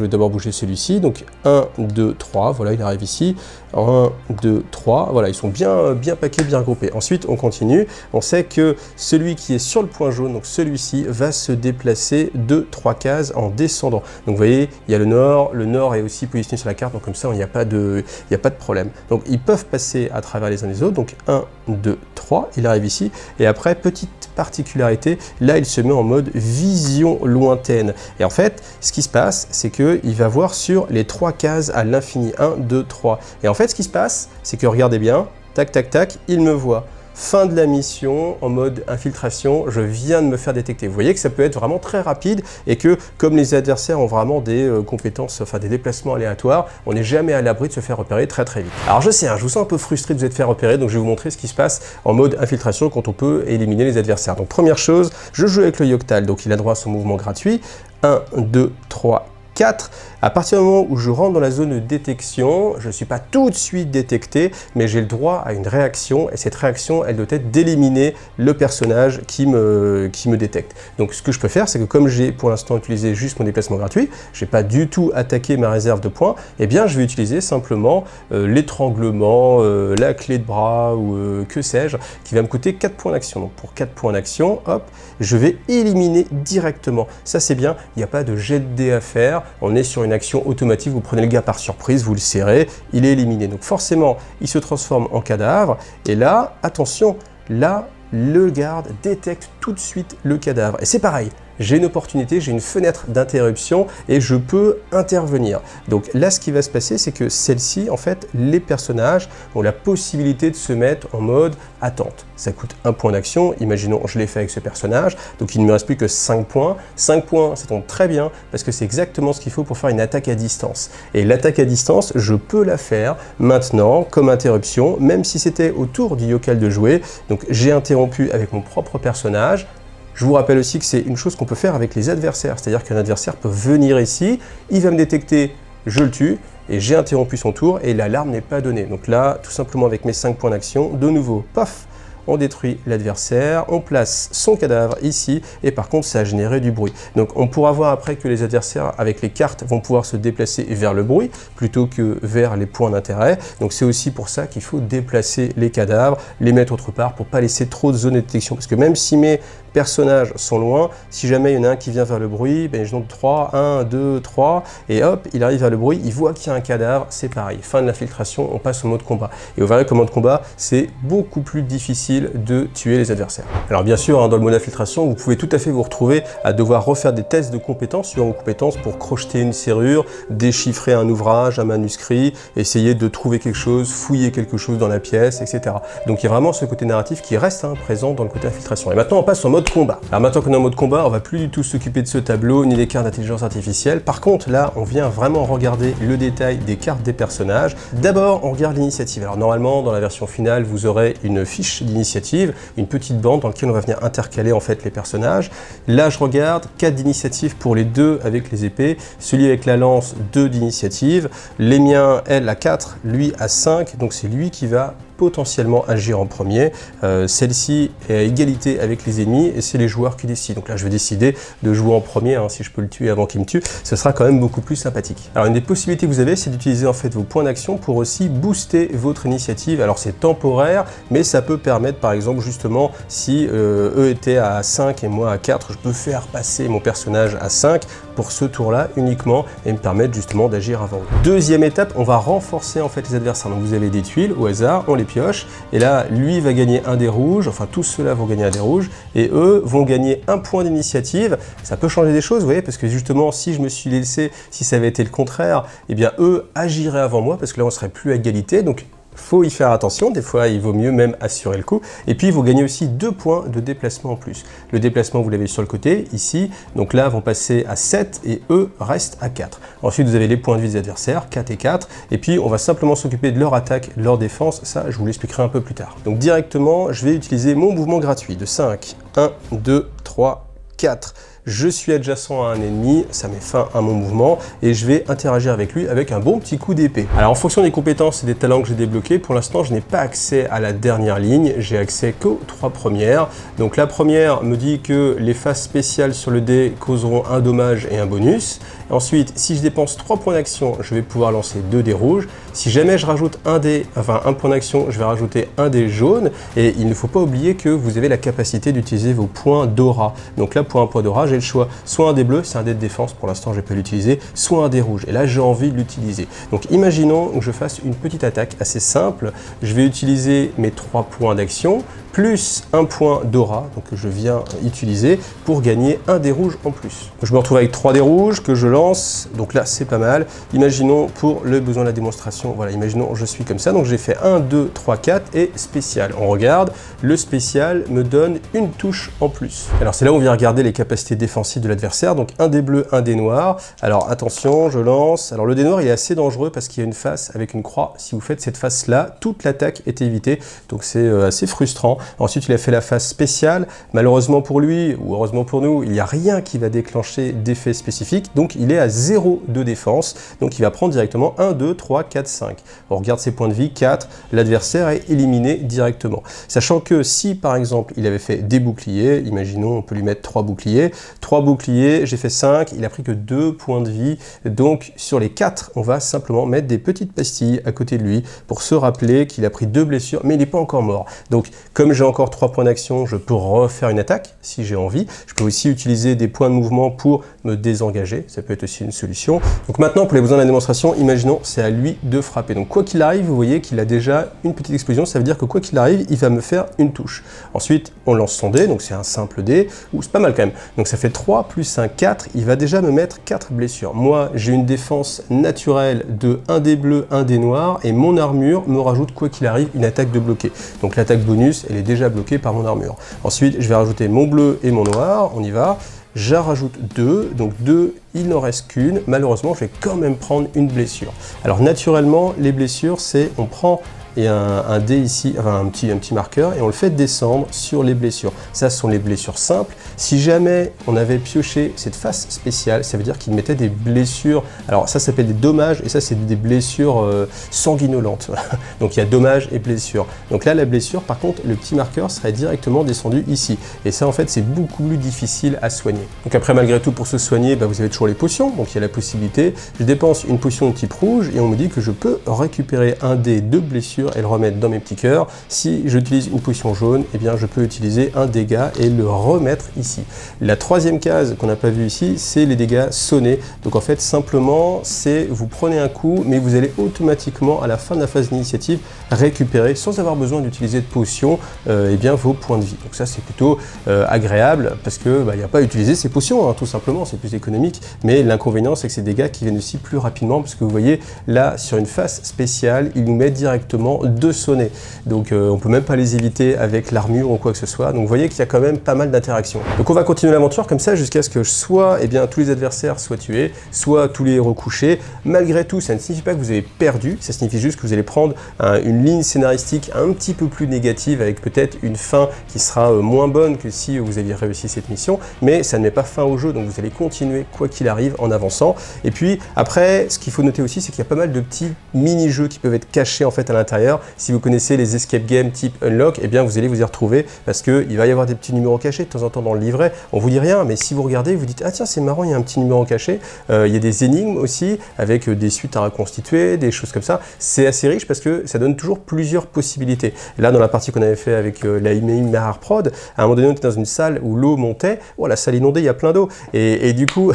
d'abord bouger celui-ci. Donc 1, 2, 3, voilà, il arrive ici. 1, 2, 3, voilà, ils sont bien paquets, bien regroupés. Ensuite, on continue. On sait que celui qui est sur le point jaune, donc celui-ci, va se déplacer de 3 cases en descendant. Donc vous voyez, il y a le nord est aussi positionné sur la carte, donc comme ça, il n'y a pas de problème. Donc ils peuvent passer à travers les uns les autres, donc 1, 2, 3, il arrive ici, et après, petite particularité, là, il se met en mode vision lointaine. Et en fait, ce qui se passe, c'est qu'il va voir sur les 3 cases à l'infini, 1, 2, 3. Et en fait, ce qui se passe, c'est que, regardez bien, tac, tac, tac, il me voit. Fin de la mission, en mode infiltration, je viens de me faire détecter. Vous voyez que ça peut être vraiment très rapide et que, comme les adversaires ont vraiment des compétences, enfin des déplacements aléatoires, on n'est jamais à l'abri de se faire repérer très très vite. Alors je sais, hein, je vous sens un peu frustré de vous être fait repérer, donc je vais vous montrer ce qui se passe en mode infiltration quand on peut éliminer les adversaires. Donc première chose, je joue avec le Yoctal, donc il a droit à son mouvement gratuit. 1, 2, 3, 4. À partir du moment où je rentre dans la zone de détection, je ne suis pas tout de suite détecté, mais j'ai le droit à une réaction, et cette réaction, elle doit être d'éliminer le personnage qui me détecte. Donc ce que je peux faire, c'est que comme j'ai pour l'instant utilisé juste mon déplacement gratuit, je n'ai pas du tout attaqué ma réserve de points, eh bien je vais utiliser simplement l'étranglement, la clé de bras ou que sais-je, qui va me coûter 4 points d'action. Donc pour 4 points d'action, hop, je vais éliminer directement. Ça c'est bien, il n'y a pas de jet de dés à faire, on est sur une action automatique, vous prenez le gars par surprise, vous le serrez, il est éliminé. Donc forcément, il se transforme en cadavre, et là, attention, là, le garde détecte tout de suite le cadavre. Et c'est pareil, j'ai une opportunité, j'ai une fenêtre d'interruption et je peux intervenir. Donc là, ce qui va se passer, c'est que celle-ci, en fait, les personnages ont la possibilité de se mettre en mode attente. Ça coûte 1 point d'action, imaginons, je l'ai fait avec ce personnage, donc il ne me reste plus que 5 points. 5 points, ça tombe très bien, parce que c'est exactement ce qu'il faut pour faire une attaque à distance. Et l'attaque à distance, je peux la faire maintenant, comme interruption, même si c'était au tour du Yocal de jouer. Donc j'ai interrompu avec mon propre personnage. Je vous rappelle aussi que c'est une chose qu'on peut faire avec les adversaires, c'est-à-dire qu'un adversaire peut venir ici, il va me détecter, je le tue, et j'ai interrompu son tour, et l'alarme n'est pas donnée. Donc là, tout simplement avec mes 5 points d'action, de nouveau, paf, on détruit l'adversaire, on place son cadavre ici, et par contre ça a généré du bruit. Donc on pourra voir après que les adversaires avec les cartes vont pouvoir se déplacer vers le bruit, plutôt que vers les points d'intérêt. Donc c'est aussi pour ça qu'il faut déplacer les cadavres, les mettre autre part, pour pas laisser trop de zones de détection. Parce que même si mes personnages sont loin, si jamais il y en a un qui vient vers le bruit, ben je note 3, 1, 2, 3, et hop, il arrive vers le bruit, il voit qu'il y a un cadavre, c'est pareil. Fin de l'infiltration, on passe au mode combat. Et vous verrez qu'au mode combat, c'est beaucoup plus difficile de tuer les adversaires. Alors bien sûr, hein, dans le mode infiltration, vous pouvez tout à fait vous retrouver à devoir refaire des tests de compétences sur vos compétences pour crocheter une serrure, déchiffrer un ouvrage, un manuscrit, essayer de trouver quelque chose, fouiller quelque chose dans la pièce, etc. Donc il y a vraiment ce côté narratif qui reste présent dans le côté infiltration. Et maintenant, on passe au mode combat. Alors maintenant qu'on est en mode combat, on va plus du tout s'occuper de ce tableau ni des cartes d'intelligence artificielle. Par contre, là, on vient vraiment regarder le détail des cartes des personnages. D'abord, on regarde l'initiative. Alors normalement, dans la version finale, vous aurez une fiche d'initiative, une petite bande dans laquelle on va venir intercaler en fait les personnages. Là, je regarde 4 d'initiative pour les 2 avec les épées, celui avec la lance 2 d'initiative, les miens, elle, à 4, lui à 5, donc c'est lui qui va potentiellement agir en premier. Celle-ci est à égalité avec les ennemis et c'est les joueurs qui décident. Donc là, je vais décider de jouer en premier, hein, si je peux le tuer avant qu'il me tue, ce sera quand même beaucoup plus sympathique. Alors une des possibilités que vous avez, c'est d'utiliser en fait vos points d'action pour aussi booster votre initiative. Alors c'est temporaire, mais ça peut permettre par exemple justement si eux étaient à 5 et moi à 4, je peux faire passer mon personnage à 5 pour ce tour-là uniquement et me permettre justement d'agir avant. Deuxième étape, on va renforcer en fait les adversaires. Donc vous avez des tuiles au hasard, on les pioche et là lui va gagner un des rouges, enfin tous ceux-là vont gagner un des rouges et eux vont gagner un point d'initiative. Ça peut changer des choses, vous voyez, parce que justement si je me suis laissé, si ça avait été le contraire, eh bien eux agiraient avant moi parce que là on serait plus à égalité. Donc faut y faire attention, des fois il vaut mieux même assurer le coup. Et puis vous gagnez aussi 2 points de déplacement en plus. Le déplacement vous l'avez sur le côté, ici, donc là vont passer à 7 et eux restent à 4. Ensuite vous avez les points de vie des adversaires, 4 et 4, et puis on va simplement s'occuper de leur attaque, leur défense, ça je vous l'expliquerai un peu plus tard. Donc directement je vais utiliser mon mouvement gratuit de 5, 1, 2, 3, 4. Je suis adjacent à un ennemi, ça met fin à mon mouvement et je vais interagir avec lui avec un bon petit coup d'épée. Alors en fonction des compétences et des talents que j'ai débloqués, pour l'instant je n'ai pas accès à la dernière ligne, j'ai accès qu'aux 3 premières. Donc la première me dit que les phases spéciales sur le dé causeront un dommage et un bonus. Ensuite, si je dépense 3 points d'action, je vais pouvoir lancer 2 dés rouges. Si jamais je rajoute un point d'action, je vais rajouter un dé jaune. Et il ne faut pas oublier que vous avez la capacité d'utiliser vos points d'aura. Donc là, pour un point d'aura, j'ai le choix. Soit un dé bleu, c'est un dé de défense, pour l'instant je ne vais pas l'utiliser, soit un dé rouge. Et là, j'ai envie de l'utiliser. Donc imaginons que je fasse une petite attaque assez simple. Je vais utiliser mes 3 points d'action, plus un point d'aura, donc que je viens utiliser pour gagner un dé rouge en plus. Je me retrouve avec 3 dés rouges que je lance, donc là c'est pas mal. Imaginons pour le besoin de la démonstration, voilà, imaginons je suis comme ça, donc j'ai fait 1, 2, 3, 4 et spécial. On regarde, le spécial me donne une touche en plus. Alors c'est là où on vient regarder les capacités défensives de l'adversaire, donc un dé bleu, un dé noir. Alors attention, je lance. Alors le dé noir il est assez dangereux parce qu'il y a une face avec une croix. Si vous faites cette face là, toute l'attaque est évitée, donc c'est assez frustrant. Ensuite, il a fait la phase spéciale. Malheureusement pour lui, ou heureusement pour nous, il n'y a rien qui va déclencher d'effet spécifique. Donc, il est à 0 de défense. Donc, il va prendre directement 1, 2, 3, 4, 5. On regarde ses points de vie, 4. L'adversaire est éliminé directement. Sachant que si, par exemple, il avait fait des boucliers, imaginons, on peut lui mettre 3 boucliers. 3 boucliers, j'ai fait 5. Il a pris que 2 points de vie. Donc, sur les 4, on va simplement mettre des petites pastilles à côté de lui pour se rappeler qu'il a pris 2 blessures, mais il n'est pas encore mort. Donc, comme j'ai encore 3 points d'action, je peux refaire une attaque si j'ai envie. Je peux aussi utiliser des points de mouvement pour me désengager. Ça peut être aussi une solution. Donc maintenant, pour les besoins de la démonstration, imaginons, c'est à lui de frapper. Donc quoi qu'il arrive, vous voyez qu'il a déjà une petite explosion. Ça veut dire que quoi qu'il arrive, il va me faire une touche. Ensuite, on lance son dé. Donc c'est un simple dé. Ou c'est pas mal quand même. Donc ça fait 3 plus 1, 4. Il va déjà me mettre 4 blessures. Moi, j'ai une défense naturelle de 1 dé bleu, 1 dé noir. Et mon armure me rajoute, quoi qu'il arrive, une attaque de bloqué. Donc l'attaque bonus, elle est déjà bloqué par mon armure. Ensuite, je vais rajouter mon bleu et mon noir, on y va. J'en rajoute 2, donc 2, il n'en reste qu'une. Malheureusement, je vais quand même prendre une blessure. Alors naturellement, les blessures, c'est on prend et un dé ici, enfin un petit marqueur, et on le fait descendre sur les blessures. Ça, ce sont les blessures simples. Si jamais on avait pioché cette face spéciale, ça veut dire qu'il mettait des blessures. Alors ça s'appelle des dommages, et ça c'est des blessures sanguinolentes. Donc il y a dommages et blessures. Donc là, la blessure, par contre, le petit marqueur serait directement descendu ici. Et ça, en fait, c'est beaucoup plus difficile à soigner. Donc après, malgré tout, pour se soigner, bah, vous avez toujours les potions. Donc il y a la possibilité. Je dépense une potion de type rouge, et on me dit que je peux récupérer un dé de blessure et le remettre dans mes petits cœurs. Si j'utilise une potion jaune, eh bien je peux utiliser un dégât et le remettre ici. La troisième case qu'on n'a pas vue ici, c'est les dégâts sonnés. Donc en fait, simplement, c'est vous prenez un coup, mais vous allez automatiquement, à la fin de la phase d'initiative, récupérer, sans avoir besoin d'utiliser de potion, eh bien vos points de vie. Donc ça, c'est plutôt agréable, parce que il n'y a pas à utiliser ces potions, hein, tout simplement, c'est plus économique. Mais l'inconvénient, c'est que ces dégâts qui viennent aussi plus rapidement, parce que vous voyez, là, sur une phase spéciale, il nous met directement 2 sonnets. Donc on peut même pas les éviter avec l'armure ou quoi que ce soit. Donc vous voyez qu'il y a quand même pas mal d'interactions. Donc on va continuer l'aventure comme ça jusqu'à ce que soit tous les adversaires soient tués, soit tous les héros couchés. Malgré tout, ça ne signifie pas que vous avez perdu, ça signifie juste que vous allez prendre une ligne scénaristique un petit peu plus négative avec peut-être une fin qui sera moins bonne que si vous aviez réussi cette mission, mais ça ne met pas fin au jeu, donc vous allez continuer quoi qu'il arrive en avançant. Et puis après, ce qu'il faut noter aussi, c'est qu'il y a pas mal de petits mini-jeux qui peuvent être cachés en fait à l'intérieur. Si vous connaissez les escape games type Unlock, vous allez vous y retrouver parce qu'il va y avoir des petits numéros cachés de temps en temps dans le livret. On vous dit rien, mais si vous regardez, vous dites ah tiens c'est marrant, il y a un petit numéro caché. Il y a des énigmes aussi avec des suites à reconstituer, des choses comme ça. C'est assez riche parce que ça donne toujours plusieurs possibilités. Et là dans la partie qu'on avait fait avec la Mirror Prod, à un moment donné on était dans une salle où l'eau montait. Oh, la salle inondée, il y a plein d'eau. Et du coup,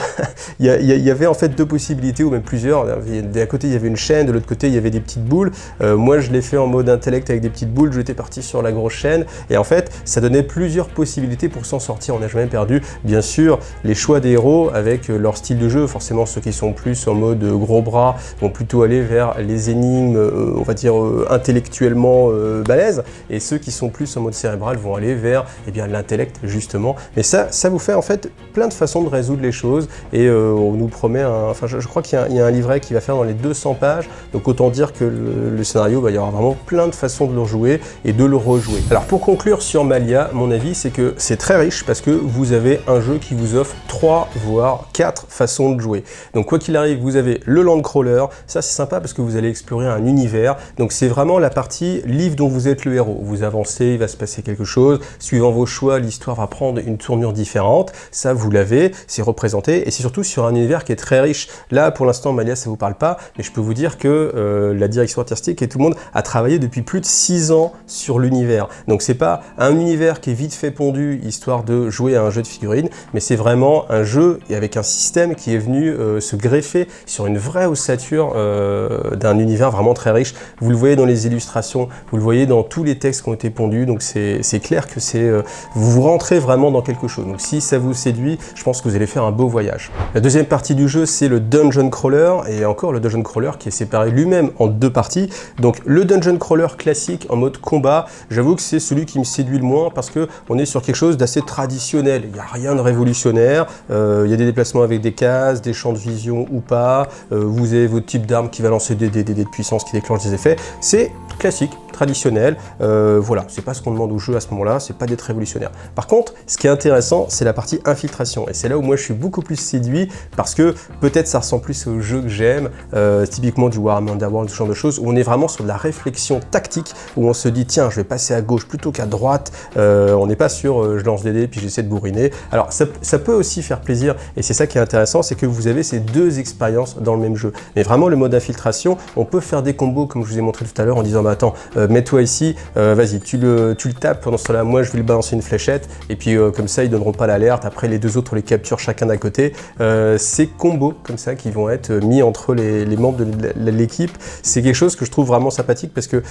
il y avait en fait deux possibilités, ou même plusieurs. D'un côté, il y avait une chaîne, de l'autre côté, il y avait des petites boules. Moi, je l'ai fait en mode intellect avec des petites boules. J'étais parti sur la grosse chaîne. Et en fait, ça donnait plusieurs possibilités pour s'en sortir. On n'a jamais perdu. Bien sûr, les choix des héros avec leur style de jeu. Forcément, ceux qui sont plus en mode gros bras vont plutôt aller vers les énigmes, on va dire, intellectuellement balèzes. Et ceux qui sont plus en mode cérébral vont aller vers l'intellect, justement. Mais ça vous fait en fait plein de façons de résoudre les choses et on nous promet je crois qu'il y a un livret qui va faire dans les 200 pages, donc autant dire que le scénario, il y aura vraiment plein de façons de le jouer et de le rejouer. Alors pour conclure sur Malia, mon avis c'est que c'est très riche parce que vous avez un jeu qui vous offre 3 voire 4 façons de jouer. Donc quoi qu'il arrive, vous avez le Landcrawler, ça c'est sympa parce que vous allez explorer un univers, donc c'est vraiment la partie livre dont vous êtes le héros. Vous avancez, il va se passer quelque chose, suivant vos choix, l'histoire va prendre une tournure différente, ça vous l'avez, c'est représenté et c'est surtout sur un univers qui est très riche. Là pour l'instant Malia ça vous parle pas, mais je peux vous dire que la direction artistique et tout le monde a travaillé depuis plus de 6 ans sur l'univers. Donc c'est pas un univers qui est vite fait pondu histoire de jouer à un jeu de figurines, mais c'est vraiment un jeu et avec un système qui est venu se greffer sur une vraie ossature d'un univers vraiment très riche. Vous le voyez dans les illustrations, vous le voyez dans tous les textes qui ont été pondus, donc c'est clair que vous rentrez vraiment dans quelque chose. Donc si ça vous séduit, je pense que vous allez faire un beau voyage. La deuxième partie du jeu, c'est le Dungeon Crawler, et encore le Dungeon Crawler qui est séparé lui-même en 2 parties. Donc le Dungeon Crawler classique en mode combat, j'avoue que c'est celui qui me séduit le moins parce que on est sur quelque chose d'assez traditionnel. Il n'y a rien de révolutionnaire, il y a des déplacements avec des cases, des champs de vision ou pas, vous avez votre type d'arme qui va lancer des dés de puissance qui déclenchent des effets. C'est classique, traditionnel, voilà, c'est pas ce qu'on demande au jeu à ce moment-là, c'est pas d'être révolutionnaire. Par contre, ce qui est intéressant, c'est la partie infiltration, et c'est là où moi je suis beaucoup plus séduit, parce que peut-être ça ressemble plus au jeu que j'aime, typiquement du Warhammer Underworld, ce genre de choses, où on est vraiment sur de la réflexion tactique, où on se dit, tiens, je vais passer à gauche plutôt qu'à droite, on n'est pas sur je lance des dés, puis j'essaie de bourriner. Alors, ça peut aussi faire plaisir, et c'est ça qui est intéressant, c'est que vous avez ces 2 expériences dans le même jeu. Mais vraiment, le mode infiltration, on peut faire des combos, comme je vous ai montré tout à l'heure, en disant, bah attends, mets-toi ici, vas-y, tu le tapes, pendant ce temps-là, moi je vais lui balancer une fléchette, et puis comme ça, ils donneront pas l'alerte, après les 2 autres, on les capture chacun d'un côté. Ces combos, comme ça, qui vont être mis entre les membres de l'équipe, c'est quelque chose que je trouve vraiment sympathique, parce que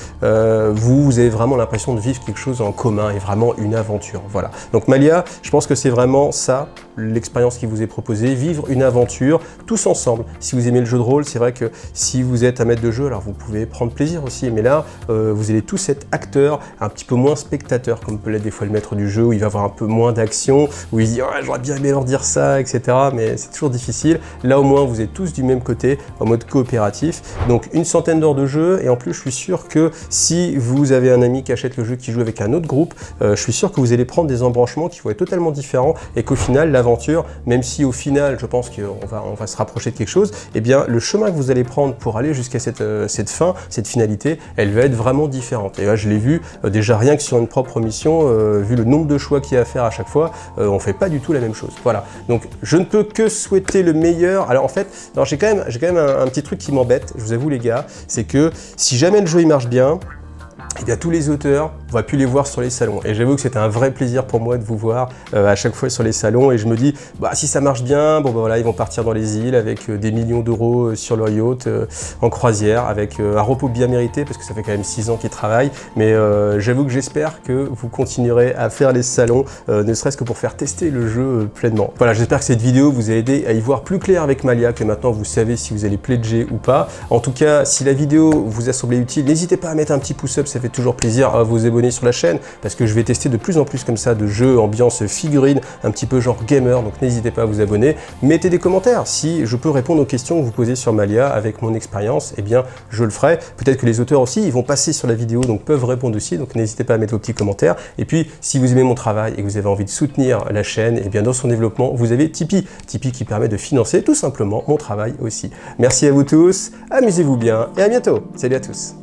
vous avez vraiment l'impression de vivre quelque chose en commun, et vraiment une aventure, voilà. Donc Malia, je pense que c'est vraiment ça, l'expérience qui vous est proposée, vivre une aventure, tous ensemble. Si vous aimez le jeu de rôle, c'est vrai que si vous êtes un maître de jeu, alors vous pouvez prendre plaisir aussi, mais là, vous allez tous être acteurs, un petit peu moins spectateurs, comme peut l'être des fois le maître du jeu, où il va avoir un peu moins d'action, où il se dit oh, j'aurais bien aimé leur dire ça, etc. Mais c'est toujours difficile. Là au moins vous êtes tous du même côté, en mode coopératif. Donc une centaine d'heures de jeu, et en plus je suis sûr que si vous avez un ami qui achète le jeu, qui joue avec un autre groupe, je suis sûr que vous allez prendre des embranchements qui vont être totalement différents, et qu'au final l'aventure, même si au final je pense qu'on va se rapprocher de quelque chose, eh bien le chemin que vous allez prendre pour aller jusqu'à cette fin, cette finalité, elle va être vraiment différente. Et là je l'ai vu, déjà rien que sur une propre mission, vu le nombre de choix qu'il y a à faire à chaque fois, on fait pas du tout la même chose. Voilà, donc je ne peux que souhaiter le meilleur. Alors en fait, j'ai quand même un petit truc qui m'embête, je vous avoue les gars, c'est que si jamais le jeu il marche bien, eh bien tous les auteurs, on va plus les voir sur les salons. Et j'avoue que c'était un vrai plaisir pour moi de vous voir à chaque fois sur les salons. Et je me dis, bah, si ça marche bien, bon, bah, voilà, ils vont partir dans les îles avec des millions d'euros sur leur yacht en croisière, avec un repos bien mérité, parce que ça fait quand même 6 ans qu'ils travaillent. Mais j'avoue que j'espère que vous continuerez à faire les salons, ne serait-ce que pour faire tester le jeu pleinement. Voilà, j'espère que cette vidéo vous a aidé à y voir plus clair avec Malia, que maintenant vous savez si vous allez pledger ou pas. En tout cas, si la vidéo vous a semblé utile, n'hésitez pas à mettre un petit pouce up, ça fait toujours plaisir, à vous abonner abonner sur la chaîne parce que je vais tester de plus en plus comme ça de jeux ambiance figurine, un petit peu genre gamer, donc n'hésitez pas à vous abonner. Mettez des commentaires, si je peux répondre aux questions que vous posez sur Malia avec mon expérience, eh bien je le ferai. Peut-être que les auteurs aussi, ils vont passer sur la vidéo, donc peuvent répondre aussi, donc n'hésitez pas à mettre vos petits commentaires. Et puis, si vous aimez mon travail et que vous avez envie de soutenir la chaîne, eh bien dans son développement, vous avez Tipeee. Tipeee qui permet de financer tout simplement mon travail aussi. Merci à vous tous, amusez-vous bien et à bientôt. Salut à tous.